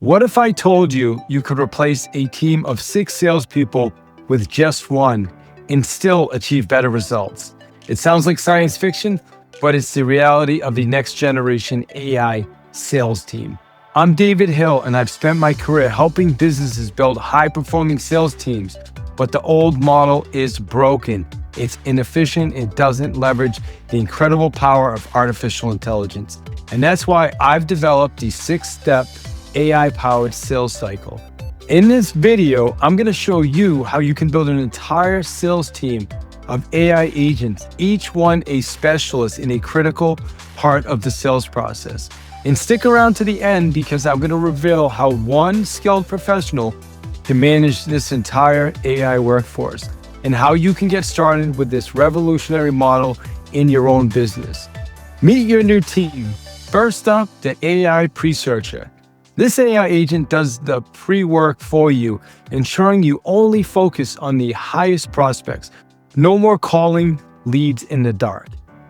What if I told you you could replace a team of 6 salespeople with just one and still achieve better results? It sounds like science fiction, but it's the reality of the next generation AI sales team. I'm David Hill, and I've spent my career helping businesses build high-performing sales teams, but the old model is broken. It's inefficient. It doesn't leverage the incredible power of artificial intelligence. And that's why I've developed the 6-step AI-powered sales cycle. In this video, I'm going to show you how you can build an entire sales team of AI agents, each one a specialist in a critical part of the sales process. And stick around to the end because I'm going to reveal how one skilled professional can manage this entire AI workforce and how you can get started with this revolutionary model in your own business. Meet your new team. First up, the AI Pre-Searcher. This AI agent does the pre-work for you, ensuring you only focus on the highest prospects. No more calling leads in the dark.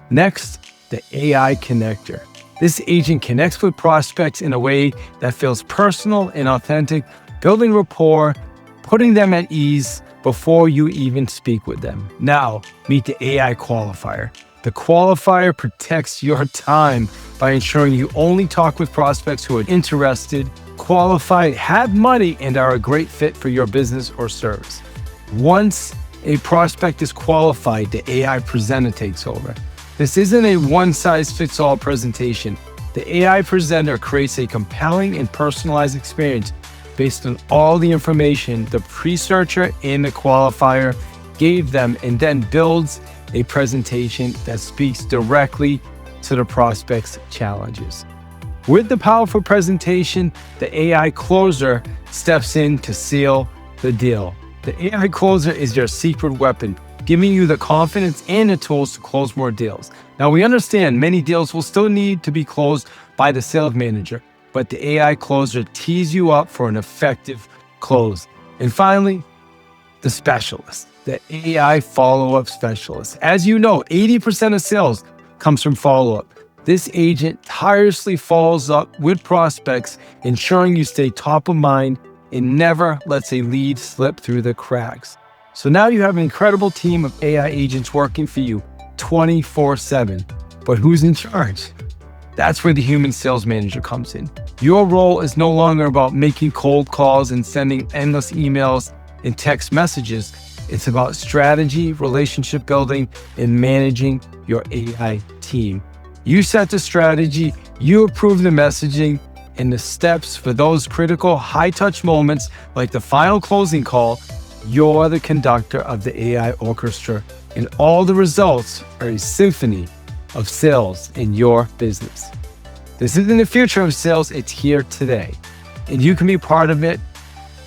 Next, the AI Connector. This agent connects with prospects in a way that feels personal and authentic, building rapport, putting them at ease before you even speak with them. Now, meet the AI Qualifier. The Qualifier protects your time by ensuring you only talk with prospects who are interested, qualified, have money, and are a great fit for your business or service. Once a prospect is qualified, the AI presenter takes over. This isn't a one-size-fits-all presentation. The AI presenter creates a compelling and personalized experience based on all the information the pre-searcher and the qualifier gave them, and then builds a presentation that speaks directly to the prospect's challenges. With the powerful presentation, the AI Closer steps in to seal the deal. The AI Closer is your secret weapon, giving you the confidence and the tools to close more deals. Now, we understand many deals will still need to be closed by the sales manager, but the AI Closer tees you up for an effective close. And finally, the specialist, the AI follow-up specialist. As you know, 80% of sales comes from follow-up. This agent tirelessly follows up with prospects, ensuring you stay top of mind and never lets a lead slip through the cracks. So now you have an incredible team of AI agents working for you 24/7. But who's in charge? That's where the human sales manager comes in. Your role is no longer about making cold calls and sending endless emails and text messages. It's about strategy, relationship building, and managing your AI team. You set the strategy, you approve the messaging, and the steps for those critical high-touch moments like the final closing call. You're the conductor of the AI orchestra, and all the results are a symphony of sales in your business. This isn't the future of sales, it's here today, and you can be part of it.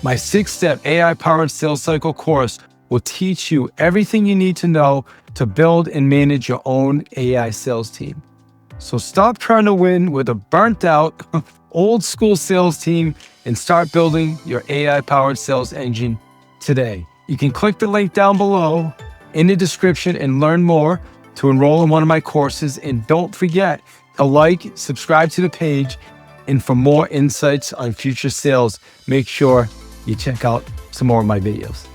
My 6-step AI-powered sales cycle course will teach you everything you need to know to build and manage your own AI sales team. So stop trying to win with a burnt-out, old-school sales team and start building your AI-powered sales engine today. You can click the link down below in the description and learn more to enroll in one of my courses. And don't forget to like, subscribe to the page, and for more insights on future sales, make sure you check out some more of my videos.